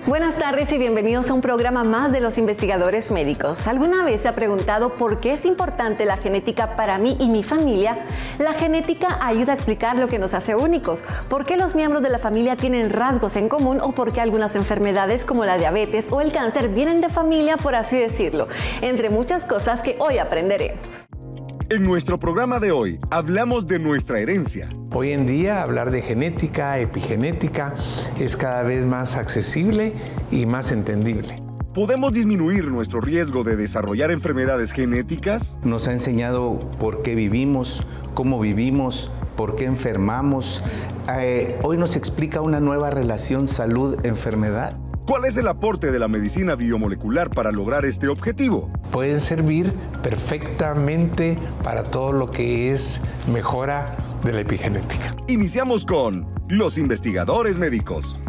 Buenas tardes y bienvenidos a un programa más de Los Investigadores Médicos. ¿Alguna vez se ha preguntado por qué es importante la genética para mí y mi familia? La genética ayuda a explicar lo que nos hace únicos, por qué los miembros de la familia tienen rasgos en común o por qué algunas enfermedades como la diabetes o el cáncer vienen de familia, por así decirlo, entre muchas cosas que hoy aprenderemos. En nuestro programa de hoy hablamos de nuestra herencia. Hoy en día hablar de genética, epigenética, es cada vez más accesible y más entendible. ¿Podemos disminuir nuestro riesgo de desarrollar enfermedades genéticas? Nos ha enseñado por qué vivimos, cómo vivimos, por qué enfermamos. Hoy nos explica una nueva relación salud-enfermedad. ¿Cuál es el aporte de la medicina biomolecular para lograr este objetivo? Pueden servir perfectamente para todo lo que es mejora de la epigenética. Iniciamos con Los Investigadores Médicos.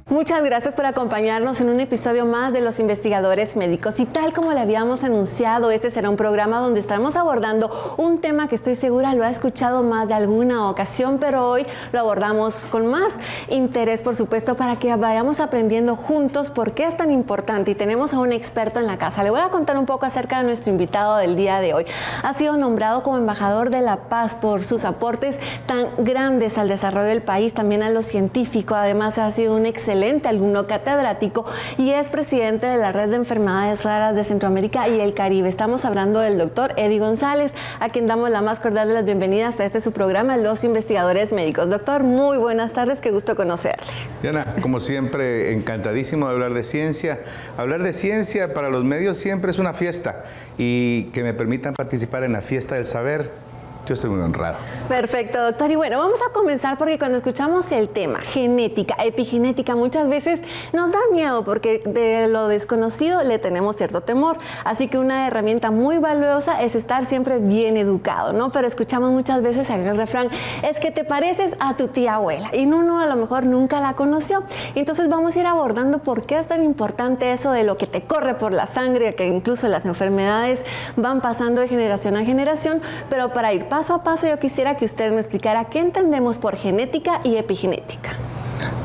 Muchas gracias por acompañarnos en un episodio más de Los Investigadores Médicos. Y tal como le habíamos anunciado, este será un programa donde estaremos abordando un tema que estoy segura lo ha escuchado más de alguna ocasión, pero hoy lo abordamos con más interés, por supuesto, para que vayamos aprendiendo juntos por qué es tan importante. Y tenemos a un experto en la casa. Le voy a contar un poco acerca de nuestro invitado del día de hoy. Ha sido nombrado como embajador de la paz por sus aportes tan grandes al desarrollo del país, también a lo científico. Además, ha sido un excelente alumno catedrático y es presidente de la Red de Enfermedades Raras de Centroamérica y el Caribe. Estamos hablando del doctor Eddie González, a quien damos la más cordial de las bienvenidas a su programa, Los Investigadores Médicos. Doctor, muy buenas tardes, qué gusto conocerle. Diana, como siempre, encantadísimo de hablar de ciencia. Hablar de ciencia para los medios siempre es una fiesta y que me permitan participar en la fiesta del saber. Yo estoy muy honrado. Perfecto, doctor. Y bueno, vamos a comenzar porque cuando escuchamos el tema genética, epigenética, muchas veces nos da miedo porque de lo desconocido le tenemos cierto temor. Así que una herramienta muy valiosa es estar siempre bien educado, ¿no? Pero escuchamos muchas veces el refrán, es que te pareces a tu tía abuela y uno a lo mejor nunca la conoció. Entonces vamos a ir abordando por qué es tan importante eso de lo que te corre por la sangre, que incluso las enfermedades van pasando de generación a generación, pero para ir paso a paso, yo quisiera que usted me explicara qué entendemos por genética y epigenética.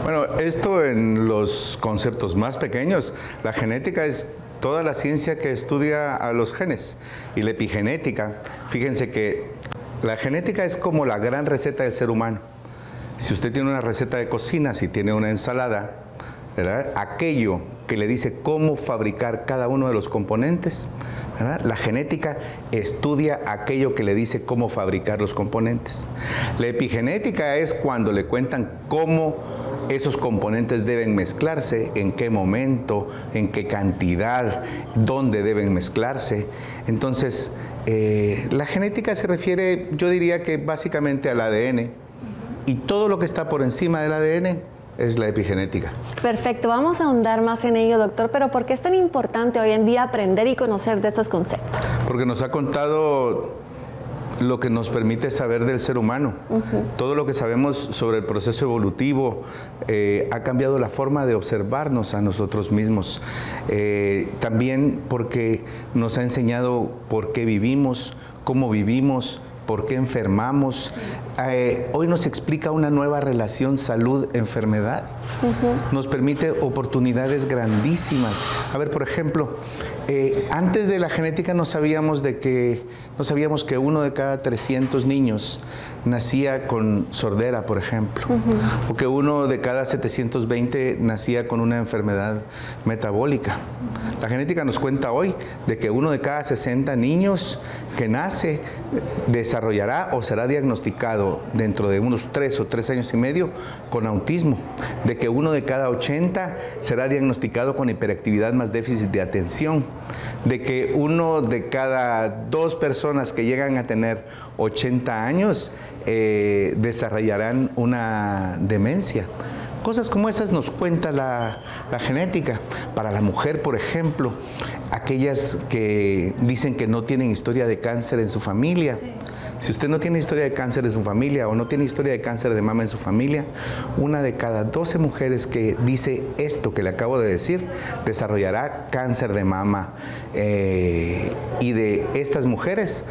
Bueno, esto en los conceptos más pequeños, la genética es toda la ciencia que estudia a los genes y la epigenética, fíjense que la genética es como la gran receta del ser humano. Si usted tiene una receta de cocina, si tiene una ensalada, ¿verdad? Aquello que le dice cómo fabricar cada uno de los componentes, ¿verdad? La genética estudia aquello que le dice cómo fabricar los componentes. La epigenética es cuando le cuentan cómo esos componentes deben mezclarse, en qué momento, en qué cantidad, dónde deben mezclarse. Entonces, la genética se refiere, yo diría que básicamente al ADN, y todo lo que está por encima del ADN es la epigenética. Perfecto, vamos a ahondar más en ello, doctor, pero ¿por qué es tan importante hoy en día aprender y conocer de estos conceptos? Porque nos ha contado lo que nos permite saber del ser humano. Todo lo que sabemos sobre el proceso evolutivo ha cambiado la forma de observarnos a nosotros mismos. También porque nos ha enseñado por qué vivimos, cómo vivimos, por qué enfermamos. Hoy nos explica una nueva relación salud-enfermedad. Nos permite oportunidades grandísimas. A ver, por ejemplo, antes de la genética no sabíamos que uno de cada 300 niños nacía con sordera, por ejemplo, o que uno de cada 720 nacía con una enfermedad metabólica. La genética nos cuenta hoy de que uno de cada 60 niños que nace desarrollará o será diagnosticado dentro de unos 3 o 3 años y medio con autismo, de que uno de cada 80 será diagnosticado con hiperactividad más déficit de atención, de que uno de cada 2 personas que llegan a tener 80 años desarrollarán una demencia. Cosas como esas nos cuenta la genética. Para la mujer, por ejemplo, aquellas que dicen que no tienen historia de cáncer en su familia. Sí. Si usted no tiene historia de cáncer en su familia o no tiene historia de cáncer de mama en su familia, una de cada 12 mujeres que dice esto que le acabo de decir, desarrollará cáncer de mama. Y de estas mujeres,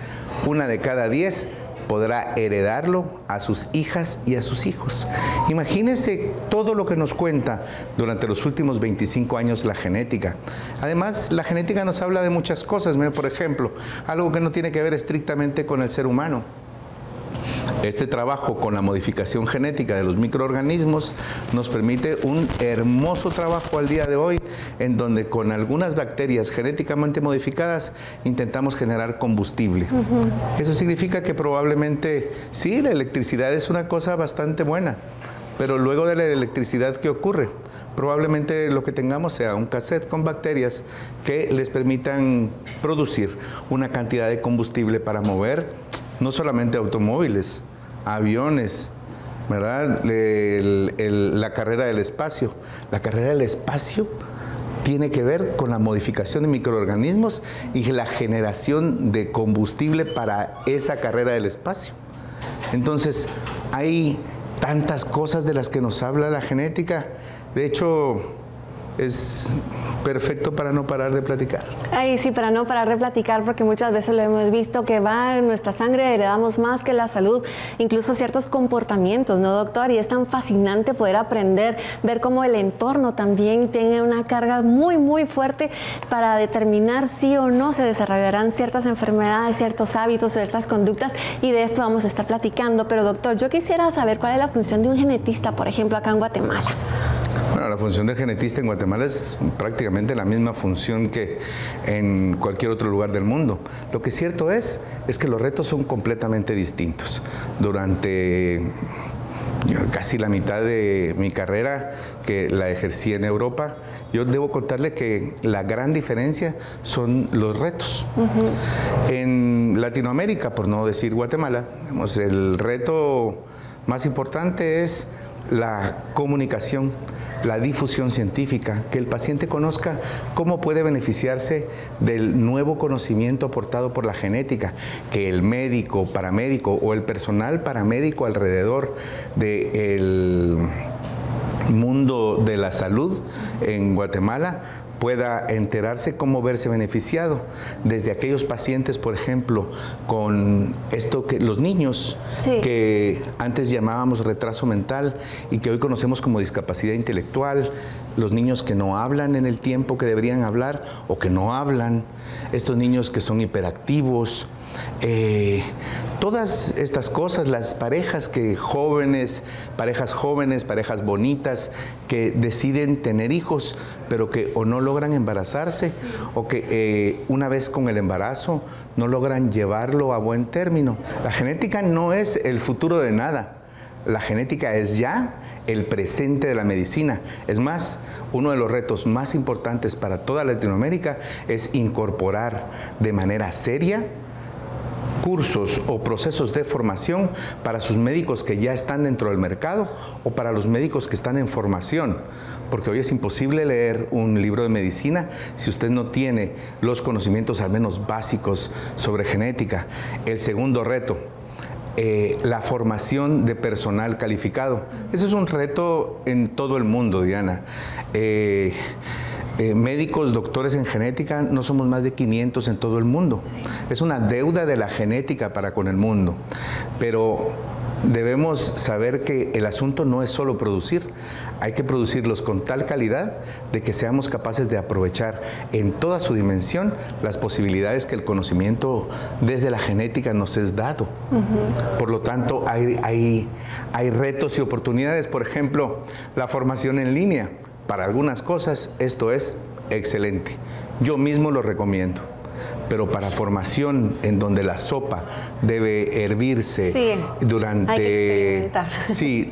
una de cada 10 podrá heredarlo a sus hijas y a sus hijos. Imagínense todo lo que nos cuenta durante los últimos 25 años la genética. Además, la genética nos habla de muchas cosas. Mira, por ejemplo, algo que no tiene que ver estrictamente con el ser humano. Este trabajo con la modificación genética de los microorganismos nos permite un hermoso trabajo al día de hoy, en donde con algunas bacterias genéticamente modificadas intentamos generar combustible. Eso significa que probablemente, sí, la electricidad es una cosa bastante buena, pero luego de la electricidad, ¿qué ocurre? Probablemente lo que tengamos sea un cassette con bacterias que les permitan producir una cantidad de combustible para mover no solamente automóviles, aviones, ¿verdad? La carrera del espacio. La carrera del espacio tiene que ver con la modificación de microorganismos y la generación de combustible para esa carrera del espacio. Entonces, hay tantas cosas de las que nos habla la genética. De hecho, es perfecto para no parar de platicar. Ay, sí, para no parar de platicar, porque muchas veces lo hemos visto que va en nuestra sangre, heredamos más que la salud, incluso ciertos comportamientos, ¿no, doctor? Y es tan fascinante poder aprender, ver cómo el entorno también tiene una carga muy, muy fuerte para determinar si o no se desarrollarán ciertas enfermedades, ciertos hábitos, ciertas conductas, y de esto vamos a estar platicando. Pero, doctor, yo quisiera saber cuál es la función de un genetista, por ejemplo, acá en Guatemala. Bueno, la función del genetista en Guatemala es prácticamente la misma función que en cualquier otro lugar del mundo. Lo que es cierto es que los retos son completamente distintos. Durante casi la mitad de mi carrera, que la ejercí en Europa, yo debo contarle que la gran diferencia son los retos. En Latinoamérica, por no decir Guatemala, digamos, el reto más importante es la comunicación, la difusión científica, que el paciente conozca cómo puede beneficiarse del nuevo conocimiento aportado por la genética, que el médico, paramédico o el personal paramédico alrededor del mundo de la salud en Guatemala pueda enterarse cómo verse beneficiado. Desde aquellos pacientes, por ejemplo, con esto que los niños, sí, que antes llamábamos retraso mental y que hoy conocemos como discapacidad intelectual, los niños que no hablan en el tiempo que deberían hablar o que no hablan, estos niños que son hiperactivos, todas estas cosas, las parejas jóvenes, parejas bonitas que deciden tener hijos, pero que o no logran embarazarse, sí, o que una vez con el embarazo no logran llevarlo a buen término. La genética no es el futuro de nada. La genética es ya el presente de la medicina. Es más, uno de los retos más importantes para toda Latinoamérica es incorporar de manera seria cursos o procesos de formación para sus médicos que ya están dentro del mercado o para los médicos que están en formación, porque hoy es imposible leer un libro de medicina si usted no tiene los conocimientos al menos básicos sobre genética. El segundo reto, la formación de personal calificado. Eso es un reto en todo el mundo, Diana. Médicos, doctores en genética, no somos más de 500 en todo el mundo. Sí. Es una deuda de la genética para con el mundo. Pero debemos saber que el asunto no es solo producir. Hay que producirlos con tal calidad de que seamos capaces de aprovechar en toda su dimensión las posibilidades que el conocimiento desde la genética nos es dado. Por lo tanto, hay retos y oportunidades. Por ejemplo, la formación en línea. Para algunas cosas esto es excelente. Yo mismo lo recomiendo. Pero para formación en donde la sopa debe hervirse, sí, durante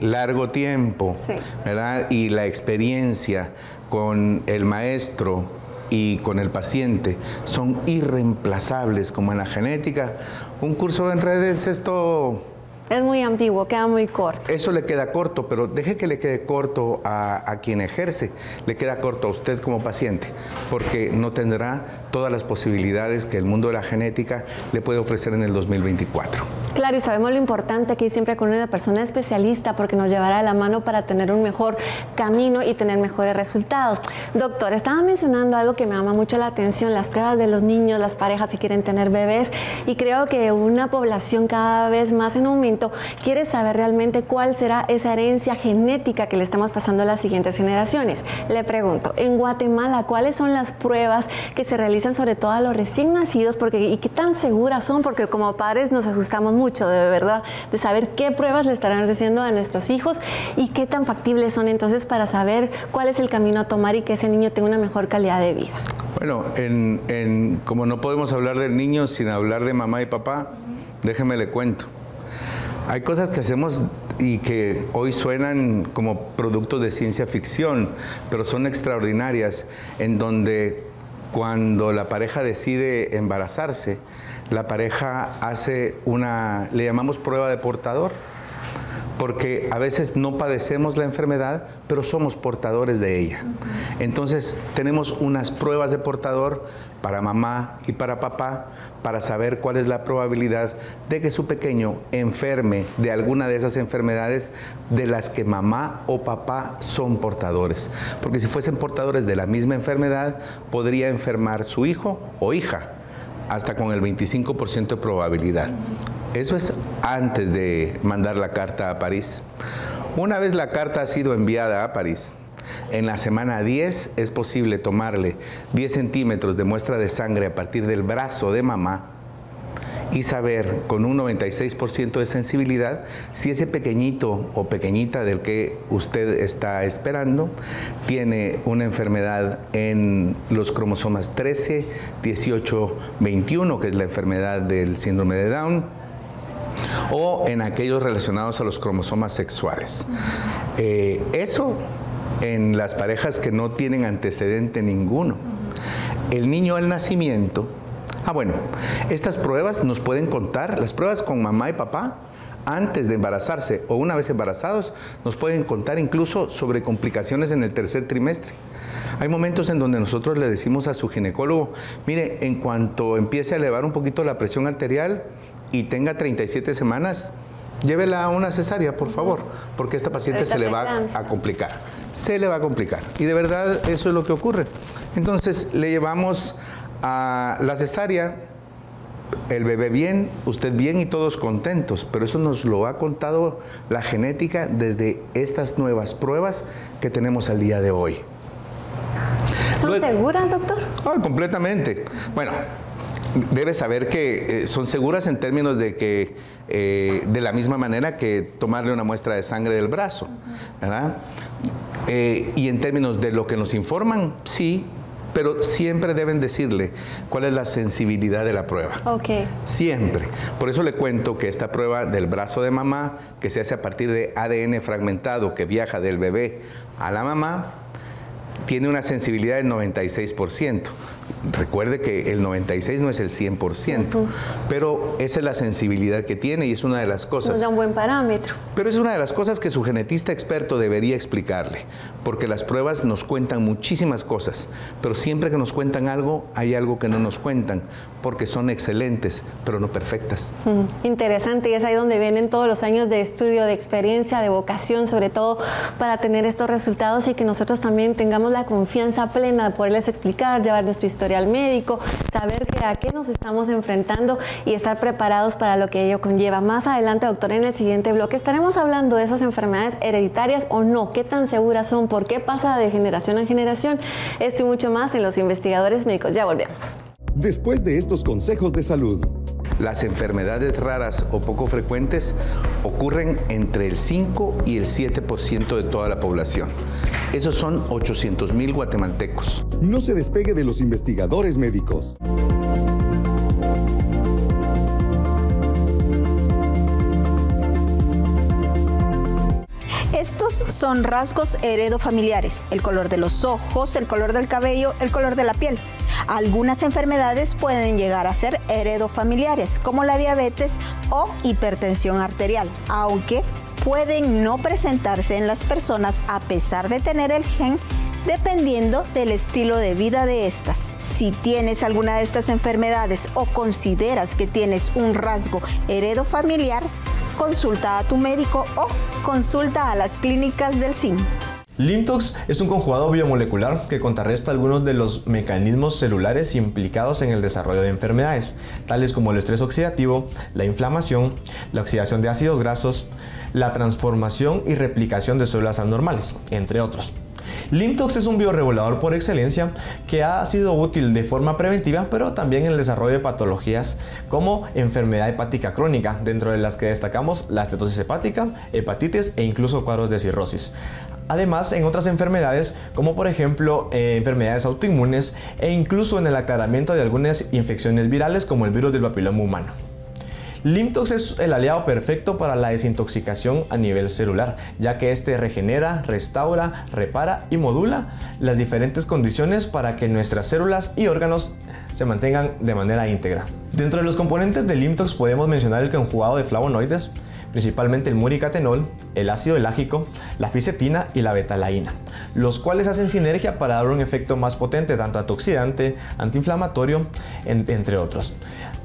largo tiempo, sí, ¿verdad? Y la experiencia con el maestro y con el paciente son irreemplazables, como en la genética. Un curso en redes, esto Es muy ambiguo, queda muy corto. Eso le queda corto, pero deje que le quede corto a quien ejerce, le queda corto a usted como paciente, porque no tendrá todas las posibilidades que el mundo de la genética le puede ofrecer en el 2024. Claro, y sabemos lo importante que siempre con una persona especialista, porque nos llevará de la mano para tener un mejor camino y tener mejores resultados. Doctor, estaba mencionando algo que me llama mucho la atención, las pruebas de los niños, las parejas que quieren tener bebés, y creo que una población cada vez más en aumento quiere saber realmente cuál será esa herencia genética que le estamos pasando a las siguientes generaciones. Le pregunto, en Guatemala, ¿cuáles son las pruebas que se realizan sobre todo a los recién nacidos? ¿Y qué tan seguras son? Porque como padres nos asustamos mucho, de verdad, de saber qué pruebas le estarán haciendo a nuestros hijos y qué tan factibles son entonces para saber cuál es el camino a tomar y que ese niño tenga una mejor calidad de vida. Bueno, como no podemos hablar del niño sin hablar de mamá y papá, déjeme le cuento. Hay cosas que hacemos y que hoy suenan como productos de ciencia ficción, pero son extraordinarias, en donde cuando la pareja decide embarazarse, la pareja hace le llamamos prueba de portador, porque a veces no padecemos la enfermedad, pero somos portadores de ella. Entonces tenemos unas pruebas de portador para mamá y para papá para saber cuál es la probabilidad de que su pequeño enferme de alguna de esas enfermedades de las que mamá o papá son portadores. Porque si fuesen portadores de la misma enfermedad, podría enfermar su hijo o hija hasta con el 25% de probabilidad. Eso es antes de mandar la carta a París. Una vez la carta ha sido enviada a París, en la semana 10 es posible tomarle 10 centímetros de muestra de sangre a partir del brazo de mamá y saber con un 96% de sensibilidad si ese pequeñito o pequeñita del que usted está esperando tiene una enfermedad en los cromosomas 13, 18, 21, que es la enfermedad del síndrome de Down, o en aquellos relacionados a los cromosomas sexuales. Eso en las parejas que no tienen antecedente ninguno. El niño al nacimiento, bueno, estas pruebas nos pueden contar, las pruebas con mamá y papá, antes de embarazarse o una vez embarazados, nos pueden contar incluso sobre complicaciones en el tercer trimestre. Hay momentos en donde nosotros le decimos a su ginecólogo, mire, en cuanto empiece a elevar un poquito la presión arterial y tenga 37 semanas, llévela a una cesárea, por favor, porque esta paciente se le va a complicar. Se le va a complicar. Y de verdad eso es lo que ocurre. Entonces le llevamos a la cesárea, el bebé bien, usted bien y todos contentos, pero eso nos lo ha contado la genética desde estas nuevas pruebas que tenemos al día de hoy. ¿Son seguras, doctor? Completamente. Bueno, debe saber que son seguras en términos de que de la misma manera que tomarle una muestra de sangre del brazo, ¿verdad? Y en términos de lo que nos informan, sí, pero siempre deben decirle cuál es la sensibilidad de la prueba. Okay. Siempre. Por eso le cuento que esta prueba del brazo de mamá, que se hace a partir de ADN fragmentado que viaja del bebé a la mamá, tiene una sensibilidad del 96%. Recuerde que el 96 no es el 100%, pero esa es la sensibilidad que tiene y es una de las cosas. Nos da un buen parámetro. Pero es una de las cosas que su genetista experto debería explicarle, porque las pruebas nos cuentan muchísimas cosas, pero siempre que nos cuentan algo, hay algo que no nos cuentan, porque son excelentes, pero no perfectas. Interesante, y es ahí donde vienen todos los años de estudio, de experiencia, de vocación, sobre todo para tener estos resultados y que nosotros también tengamos la confianza plena de poderles explicar, llevar nuestro historial médico, saber a qué nos estamos enfrentando y estar preparados para lo que ello conlleva. Más adelante, doctor, en el siguiente bloque estaremos hablando de esas enfermedades hereditarias o no, qué tan seguras son, por qué pasa de generación en generación. Esto y mucho más en Los Investigadores Médicos. Ya volvemos. Después de estos consejos de salud. Las enfermedades raras o poco frecuentes ocurren entre el 5 y el 7% de toda la población. Esos son 800,000 guatemaltecos. No se despegue de Los Investigadores Médicos. Estos son rasgos heredofamiliares: el color de los ojos, el color del cabello, el color de la piel. Algunas enfermedades pueden llegar a ser heredofamiliares, como la diabetes o hipertensión arterial, aunque pueden no presentarse en las personas a pesar de tener el gen, dependiendo del estilo de vida de estas. Si tienes alguna de estas enfermedades o consideras que tienes un rasgo heredofamiliar, consulta a tu médico o consulta a las clínicas del SIM. LymTox es un conjugado biomolecular que contrarresta algunos de los mecanismos celulares implicados en el desarrollo de enfermedades, tales como el estrés oxidativo, la inflamación, la oxidación de ácidos grasos, la transformación y replicación de células anormales, entre otros. LymTox es un bioregulador por excelencia que ha sido útil de forma preventiva, pero también en el desarrollo de patologías como enfermedad hepática crónica, dentro de las que destacamos la estetosis hepática, hepatitis e incluso cuadros de cirrosis. Además, en otras enfermedades, como por ejemplo enfermedades autoinmunes e incluso en el aclaramiento de algunas infecciones virales como el virus del papiloma humano. LymTox es el aliado perfecto para la desintoxicación a nivel celular, ya que este regenera, restaura, repara y modula las diferentes condiciones para que nuestras células y órganos se mantengan de manera íntegra. Dentro de los componentes de LymTox podemos mencionar el conjugado de flavonoides, principalmente el muricatenol, el ácido elágico, la fisetina y la betalaína, los cuales hacen sinergia para dar un efecto más potente, tanto antioxidante, antiinflamatorio, entre otros.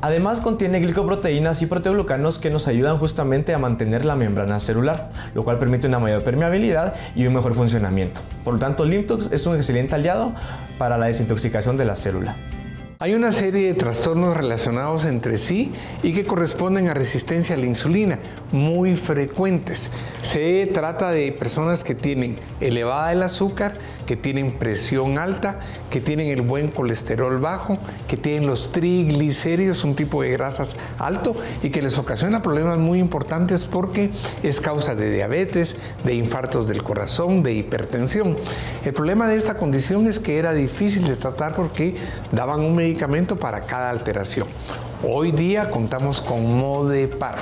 Además contiene glicoproteínas y proteoglucanos que nos ayudan justamente a mantener la membrana celular, lo cual permite una mayor permeabilidad y un mejor funcionamiento. Por lo tanto, LymTox es un excelente aliado para la desintoxicación de la célula. Hay una serie de trastornos relacionados entre sí y que corresponden a resistencia a la insulina, muy frecuentes. Se trata de personas que tienen elevada el azúcar, que tienen presión alta, que tienen el buen colesterol bajo, que tienen los triglicéridos, un tipo de grasas alto y que les ocasiona problemas muy importantes porque es causa de diabetes, de infartos del corazón, de hipertensión. El problema de esta condición es que era difícil de tratar porque daban un medicamento para cada alteración. Hoy día contamos con Modepar.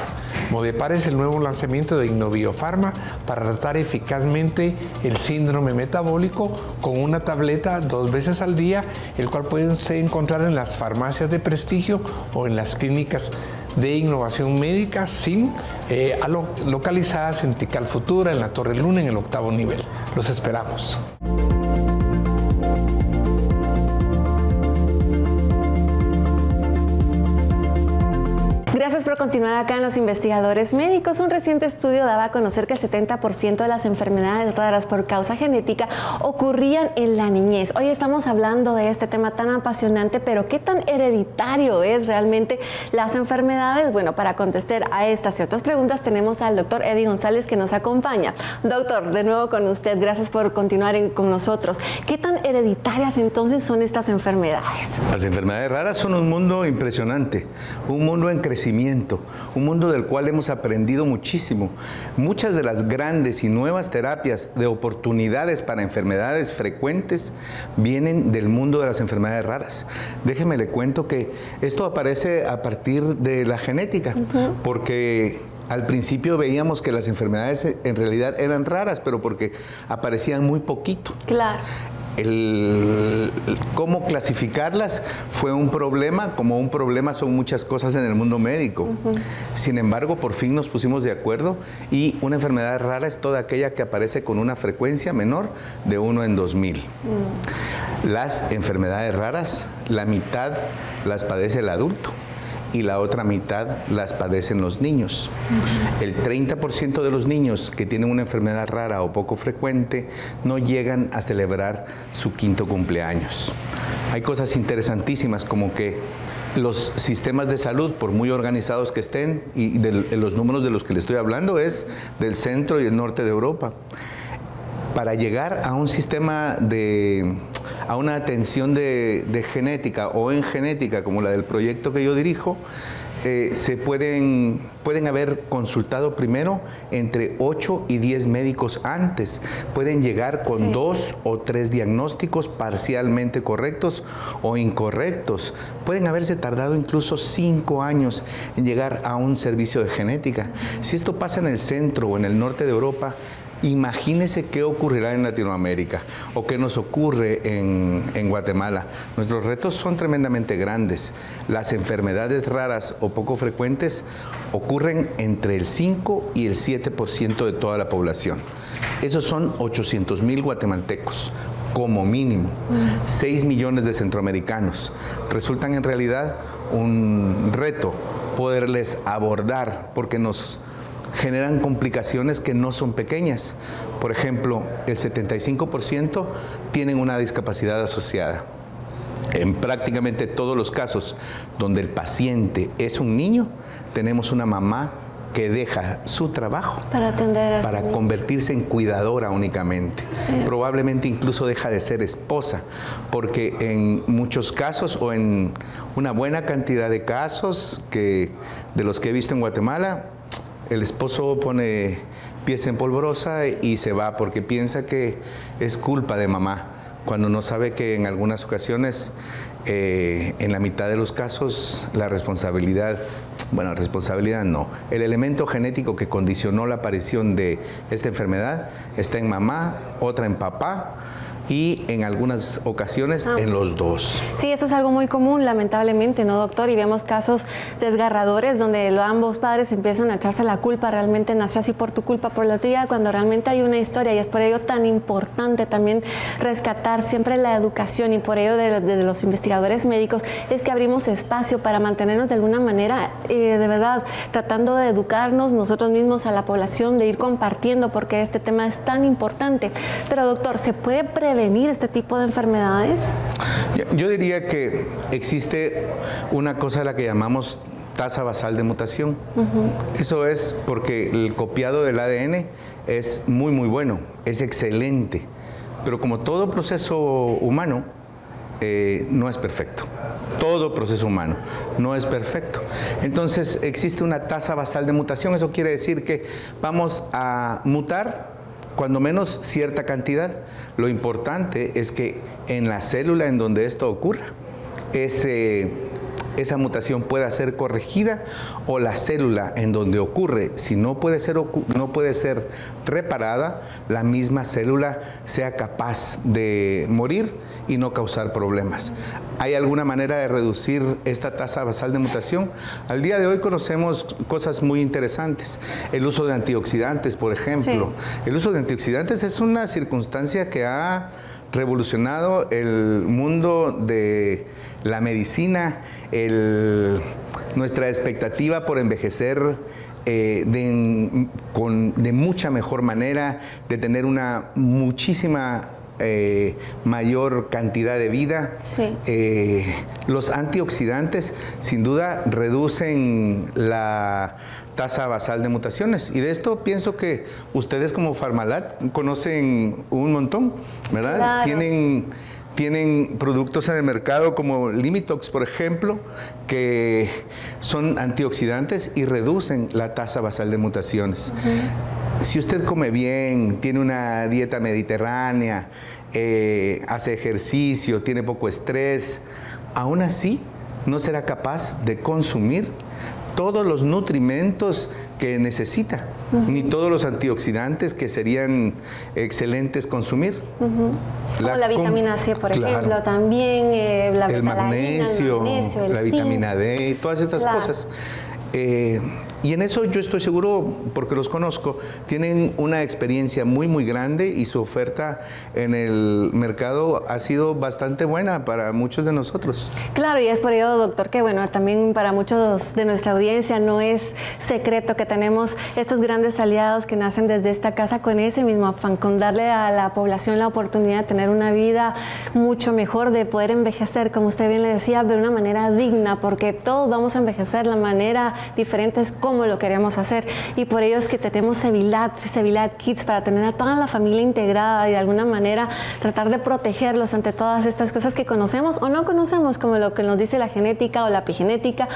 Modepar es el nuevo lanzamiento de Innoviofarma para tratar eficazmente el síndrome metabólico con una tableta 2 veces al día, el cual pueden encontrar en las farmacias de prestigio o en las clínicas de innovación médica SIM, localizadas en Tikal Futura, en la Torre Luna, en el 8º nivel. Los esperamos. Gracias por continuar acá en Los Investigadores Médicos. Un reciente estudio daba a conocer que el 70% de las enfermedades raras por causa genética ocurrían en la niñez. Hoy estamos hablando de este tema tan apasionante, pero ¿qué tan hereditario es realmente las enfermedades? Bueno, para contestar a estas y otras preguntas tenemos al doctor Eddie González que nos acompaña. Doctor, de nuevo con usted, gracias por continuar con nosotros. ¿Qué tan hereditarias entonces son estas enfermedades? Las enfermedades raras son un mundo impresionante, un mundo en crecimiento, un mundo del cual hemos aprendido muchísimo. Muchas de las grandes y nuevas terapias de oportunidades para enfermedades frecuentes vienen del mundo de las enfermedades raras. Déjeme le cuento que esto aparece a partir de la genética, porque al principio veíamos que las enfermedades en realidad eran raras, pero porque aparecían muy poquito. Claro. Cómo clasificarlas fue un problema, como un problema son muchas cosas en el mundo médico. Sin embargo, por fin nos pusimos de acuerdo y una enfermedad rara es toda aquella que aparece con una frecuencia menor de 1 en 2000. Las enfermedades raras, la mitad las padece el adulto y la otra mitad las padecen los niños. El 30% de los niños que tienen una enfermedad rara o poco frecuente no llegan a celebrar su 5º cumpleaños. Hay cosas interesantísimas como que los sistemas de salud, por muy organizados que estén, y los números de los que le estoy hablando es del centro y el norte de Europa, para llegar a un sistema a una atención de genética o en genética como la del proyecto que yo dirijo, pueden haber consultado primero entre 8 y 10 médicos antes. Pueden llegar con 2 o 3 diagnósticos parcialmente correctos o incorrectos. Pueden haberse tardado incluso 5 años en llegar a un servicio de genética. Si esto pasa en el centro o en el norte de Europa, Imagínese qué ocurrirá en Latinoamérica o qué nos ocurre en Guatemala. Nuestros retos son tremendamente grandes. Las enfermedades raras o poco frecuentes ocurren entre el 5 y el 7% de toda la población. Esos son 800,000 guatemaltecos, como mínimo. 6 millones de centroamericanos. Resultan en realidad un reto poderles abordar porque nos generan complicaciones que no son pequeñas. Por ejemplo, el 75% tienen una discapacidad asociada. En prácticamente todos los casos donde el paciente es un niño, tenemos una mamá que deja su trabajo para atender a para convertirse en cuidadora únicamente. Sí. Probablemente incluso deja de ser esposa, porque en muchos casos o en una buena cantidad de casos de los que he visto en Guatemala, el esposo pone pies en polvorosa y se va porque piensa que es culpa de mamá, cuando no sabe que en algunas ocasiones, en la mitad de los casos, la responsabilidad no, el elemento genético que condicionó la aparición de esta enfermedad está en mamá, otra en papá, y en algunas ocasiones en los dos. Sí, eso es algo muy común, lamentablemente, ¿no, doctor? Y vemos casos desgarradores donde ambos padres empiezan a echarse la culpa, realmente nació así por tu culpa, por la tuya, cuando realmente hay una historia, y es por ello tan importante también rescatar siempre la educación, y por ello de los investigadores médicos es que abrimos espacio para mantenernos de alguna manera, de verdad, tratando de educarnos nosotros mismos a la población, de ir compartiendo, porque este tema es tan importante. Pero, doctor, ¿se puede prevenir este tipo de enfermedades? Yo diría que existe una cosa a la que llamamos tasa basal de mutación. Eso es porque el copiado del ADN es muy, muy bueno, es excelente, pero como todo proceso humano, no es perfecto. Todo proceso humano no es perfecto. Entonces existe una tasa basal de mutación. Eso quiere decir que vamos a mutar cuando menos cierta cantidad. Lo importante es que en la célula en donde esto ocurra, esa mutación pueda ser corregida, o la célula en donde ocurre, si no puede ser reparada, la misma célula sea capaz de morir y no causar problemas. ¿Hay alguna manera de reducir esta tasa basal de mutación? Al día de hoy conocemos cosas muy interesantes. El uso de antioxidantes, por ejemplo. Sí. El uso de antioxidantes es una circunstancia que ha revolucionado el mundo de la medicina, nuestra expectativa por envejecer de mucha mejor manera, de tener una muchísima mayor cantidad de vida. Sí. Los antioxidantes sin duda reducen la tasa basal de mutaciones, y de esto pienso que ustedes como Pharmalat conocen un montón, ¿verdad? Claro. Tienen productos en el mercado como Limitox, por ejemplo, que son antioxidantes y reducen la tasa basal de mutaciones. Si usted come bien, tiene una dieta mediterránea, hace ejercicio, tiene poco estrés, aún así no será capaz de consumir todos los nutrimentos que necesita, ni todos los antioxidantes que serían excelentes consumir. Como la vitamina C, por ejemplo, también el magnesio, la vitamina D, todas estas cosas. Y en eso yo estoy seguro, porque los conozco, tienen una experiencia muy, muy grande, y su oferta en el mercado ha sido bastante buena para muchos de nosotros. Claro, y es por ello, doctor, que bueno, también para muchos de nuestra audiencia no es secreto que tenemos estos grandes aliados que nacen desde esta casa con ese mismo afán, con darle a la población la oportunidad de tener una vida mucho mejor, de poder envejecer, como usted bien le decía, de una manera digna, porque todos vamos a envejecer de la manera diferente, es como lo queremos hacer, y por ello es que tenemos Sevilat Kids, para tener a toda la familia integrada y de alguna manera tratar de protegerlos ante todas estas cosas que conocemos o no conocemos, como lo que nos dice la genética o la epigenética,